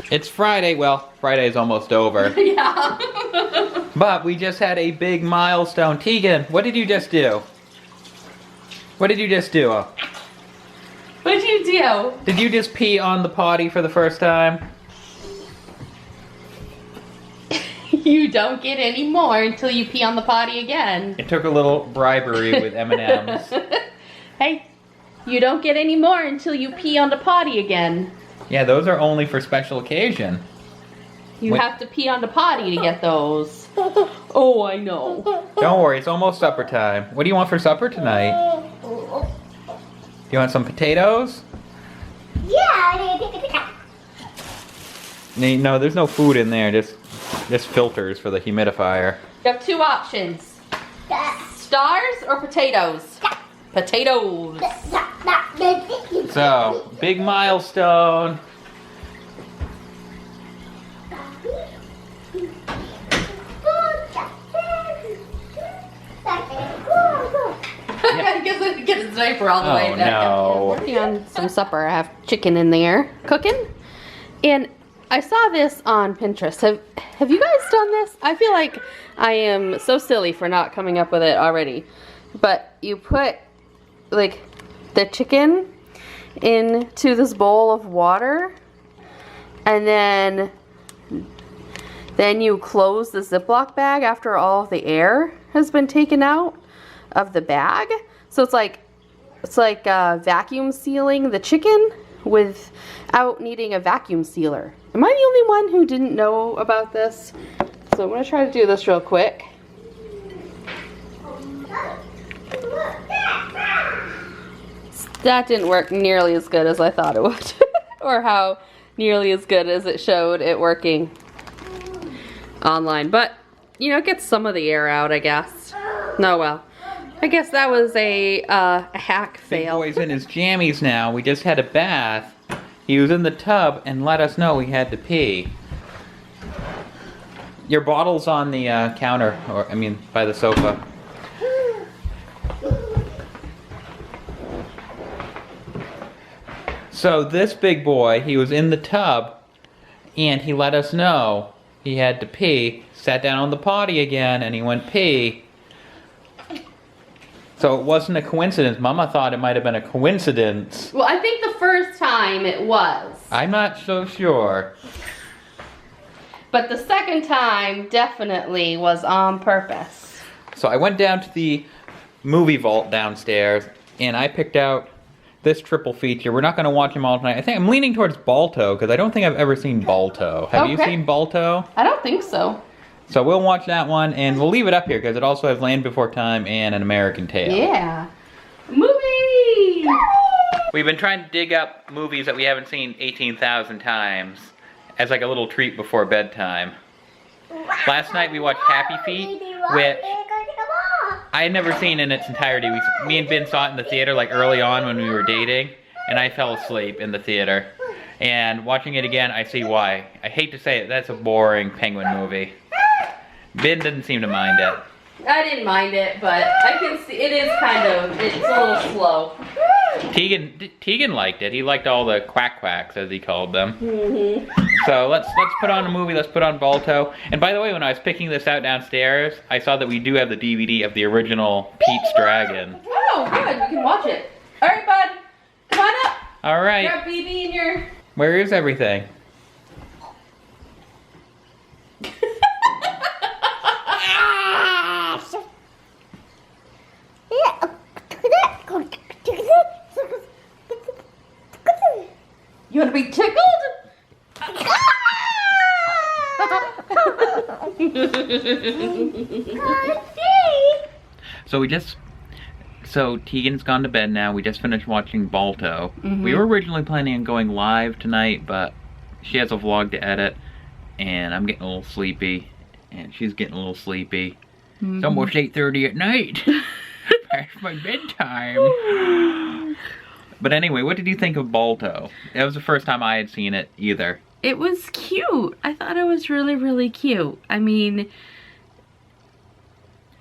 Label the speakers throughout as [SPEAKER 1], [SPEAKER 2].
[SPEAKER 1] It's Friday. Well, Friday's almost over.
[SPEAKER 2] Yeah.
[SPEAKER 1] But we just had a big milestone. Teagan, what did you just do? What did you just do?
[SPEAKER 2] What'd you do?
[SPEAKER 1] Did you just pee on the potty for the first time?
[SPEAKER 2] You don't get any more until you pee on the potty again.
[SPEAKER 1] It took a little bribery with M&Ms.
[SPEAKER 2] Hey, you don't get any more until you pee on the potty again.
[SPEAKER 1] Yeah, those are only for special occasion.
[SPEAKER 2] You have to pee on the potty to get those. Oh, I know.
[SPEAKER 1] Don't worry, it's almost supper time. What do you want for supper tonight? You want some potatoes?
[SPEAKER 3] Yeah.
[SPEAKER 1] No, there's no food in there, just filters for the humidifier.
[SPEAKER 2] You have two options. Stars or potatoes? Potatoes.
[SPEAKER 1] So, big milestone.
[SPEAKER 2] I guess I get his diaper all the way back.
[SPEAKER 1] No.
[SPEAKER 2] Working on some supper. I have chicken in there cooking. And I saw this on Pinterest. Have you guys done this? I feel like I am so silly for not coming up with it already. But you put like the chicken into this bowl of water and then you close the Ziploc bag after all of the air has been taken out of the bag. So it's like vacuum sealing the chicken without needing a vacuum sealer. Am I the only one who didn't know about this? So I'm gonna try to do this real quick. That didn't work nearly as good as I thought it would. Or how nearly as good as it showed it working online. But, you know, it gets some of the air out, I guess. No, well. I guess that was a hack fail.
[SPEAKER 1] Big boy's in his jammies now. We just had a bath. He was in the tub and let us know he had to pee. Your bottle's on the counter, or I mean, by the sofa. So this big boy, he was in the tub, and he let us know he had to pee. Sat down on the potty again, and he went pee. So it wasn't a coincidence. Mama thought it might have been a coincidence.
[SPEAKER 2] Well, I think the first time it was.
[SPEAKER 1] I'm not so sure.
[SPEAKER 2] But the second time definitely was on purpose.
[SPEAKER 1] So I went down to the movie vault downstairs, and I picked out this triple feature. We're not going to watch them all tonight. I think I'm leaning towards Balto, because I don't think I've ever seen Balto. Have you seen Balto?
[SPEAKER 2] I don't think so.
[SPEAKER 1] So we'll watch that one, and we'll leave it up here, because it also has Land Before Time and An American Tail.
[SPEAKER 2] Yeah. Movie!
[SPEAKER 1] We've been trying to dig up movies that we haven't seen 18,000 times as like a little treat before bedtime. Last night we watched Happy Feet, which I had never seen in its entirety. Me and Ben saw it in the theater like early on when we were dating, and I fell asleep in the theater. And watching it again, I see why. I hate to say it, that's a boring penguin movie. Ben didn't seem to mind it.
[SPEAKER 2] I didn't mind it, but I can see it is it's a little slow.
[SPEAKER 1] Teagan liked it. He liked all the quacks, as he called them. So let's put on a movie. Let's put on Balto. And by the way, when I was picking this out downstairs, I saw that we do have the DVD of the original Pete's Dragon.
[SPEAKER 2] Oh, good. We can watch it. All right, bud. Come on up.
[SPEAKER 1] All right.
[SPEAKER 2] Grab BB in your...
[SPEAKER 1] Where is everything?
[SPEAKER 2] You want to be tickled?
[SPEAKER 1] So Teagan's gone to bed now. We just finished watching Balto. We were originally planning on going live tonight, but she has a vlog to edit, and I'm getting a little sleepy, and she's getting a little sleepy. It's almost 8:30 at night. Past my bedtime. But anyway, what did you think of Balto? That was the first time I had seen it either.
[SPEAKER 2] It was cute. I thought it was really, really cute. I mean,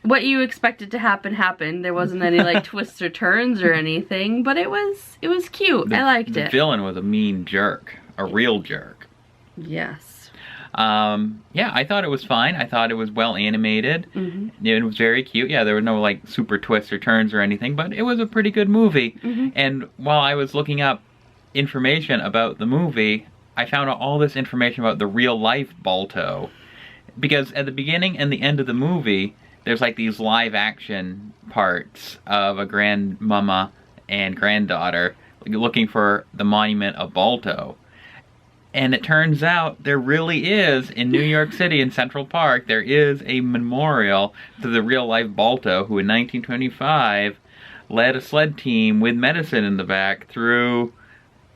[SPEAKER 2] what you expected to happen happened. There wasn't any like twists or turns or anything, but it was cute. I liked it.
[SPEAKER 1] The villain was a mean jerk, a real jerk.
[SPEAKER 2] Yes.
[SPEAKER 1] Yeah, I thought it was fine. I thought it was well animated. It was very cute. Yeah, there were no like super twists or turns or anything, but it was a pretty good movie. And while I was looking up information about the movie, I found out all this information about the real life Balto. Because at the beginning and the end of the movie, there's like these live action parts of a grandmama and granddaughter looking for the monument of Balto. And it turns out there really is, in New York City in Central Park, there is a memorial to the real life Balto who in 1925 led a sled team with medicine in the back through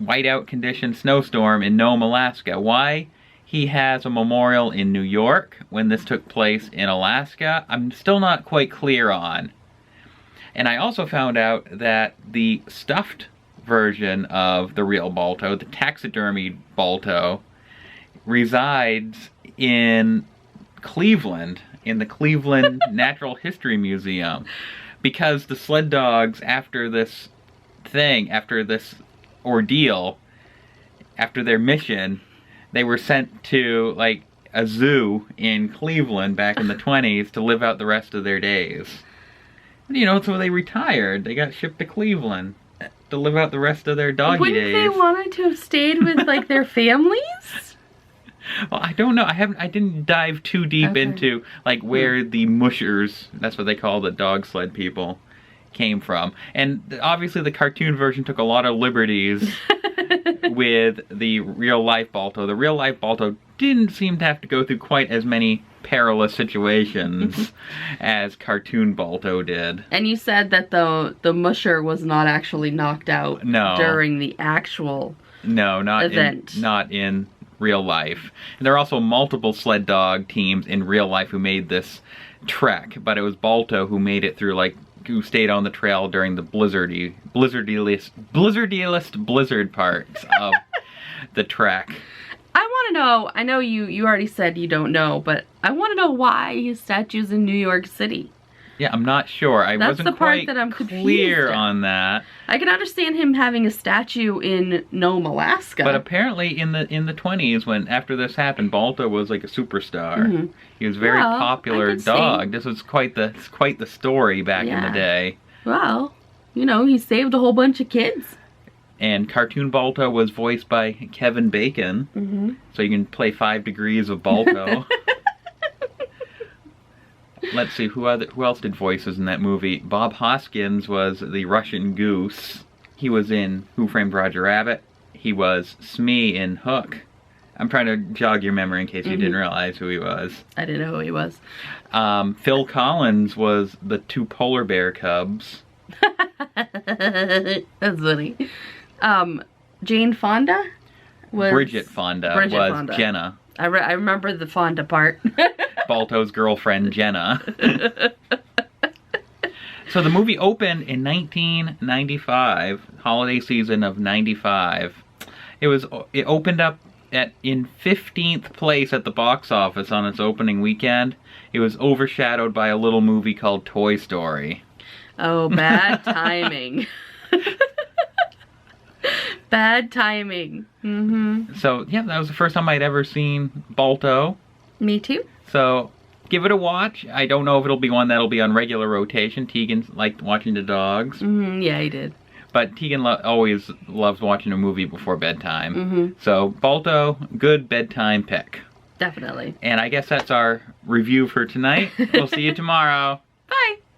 [SPEAKER 1] whiteout conditioned snowstorm in Nome, Alaska. Why he has a memorial in New York when this took place in Alaska, I'm still not quite clear on. And I also found out that the stuffed version of the real Balto, the taxidermied Balto, resides in Cleveland, in the Cleveland Natural History Museum. Because the sled dogs, after this ordeal, after their mission, they were sent to like a zoo in Cleveland back in the 20s to live out the rest of their days. You know, so they retired. They got shipped to Cleveland to live out the rest of their doggy
[SPEAKER 2] Wouldn't
[SPEAKER 1] days.
[SPEAKER 2] they wanted to have stayed with like their families?
[SPEAKER 1] Well, I don't know. I didn't dive too deep into like where the mushers, that's what they call the dog sled people, came from. And obviously the cartoon version took a lot of liberties with the real life Balto. The real life Balto didn't seem to have to go through quite as many perilous situations as cartoon Balto did.
[SPEAKER 2] And you said that the musher was not actually knocked out during the actual event.
[SPEAKER 1] Not in real life. And there are also multiple sled dog teams in real life who made this trek, but it was Balto who made it through, like, who stayed on the trail during the blizzardiest blizzard parts of the trek.
[SPEAKER 2] I want to know, I know you already said you don't know, but I want to know why his statue's in New York City.
[SPEAKER 1] Yeah, I'm not sure. I
[SPEAKER 2] That's
[SPEAKER 1] wasn't
[SPEAKER 2] the part
[SPEAKER 1] quite
[SPEAKER 2] that I'm
[SPEAKER 1] clear
[SPEAKER 2] confused
[SPEAKER 1] on that.
[SPEAKER 2] I can understand him having a statue in Nome, Alaska.
[SPEAKER 1] But apparently in the 20s, when after this happened, Balto was like a superstar. He was a very popular dog. This was quite the story back in the day.
[SPEAKER 2] Well, you know, he saved a whole bunch of kids.
[SPEAKER 1] And cartoon Balto was voiced by Kevin Bacon. So you can play 5 degrees of Balto. Let's see, who else did voices in that movie? Bob Hoskins was the Russian Goose. He was in Who Framed Roger Rabbit. He was Smee in Hook. I'm trying to jog your memory in case you didn't realize who he was.
[SPEAKER 2] I didn't know who he was.
[SPEAKER 1] Phil Collins was the 2 polar bear cubs.
[SPEAKER 2] That's funny. Jane Fonda was...
[SPEAKER 1] Bridget Fonda was Jenna.
[SPEAKER 2] I remember the Fonda part.
[SPEAKER 1] Balto's girlfriend, Jenna. So the movie opened in 1995, holiday season of 95. It opened up in 15th place at the box office on its opening weekend. It was overshadowed by a little movie called Toy Story.
[SPEAKER 2] Oh, bad timing. Bad timing.
[SPEAKER 1] So, yeah, that was the first time I'd ever seen Balto.
[SPEAKER 2] Me too.
[SPEAKER 1] So, give it a watch. I don't know if it'll be one that'll be on regular rotation. Teagan liked watching the dogs.
[SPEAKER 2] Yeah, he did.
[SPEAKER 1] But Teagan always loves watching a movie before bedtime. So, Balto, good bedtime pick.
[SPEAKER 2] Definitely.
[SPEAKER 1] And I guess that's our review for tonight. We'll see you tomorrow.
[SPEAKER 2] Bye.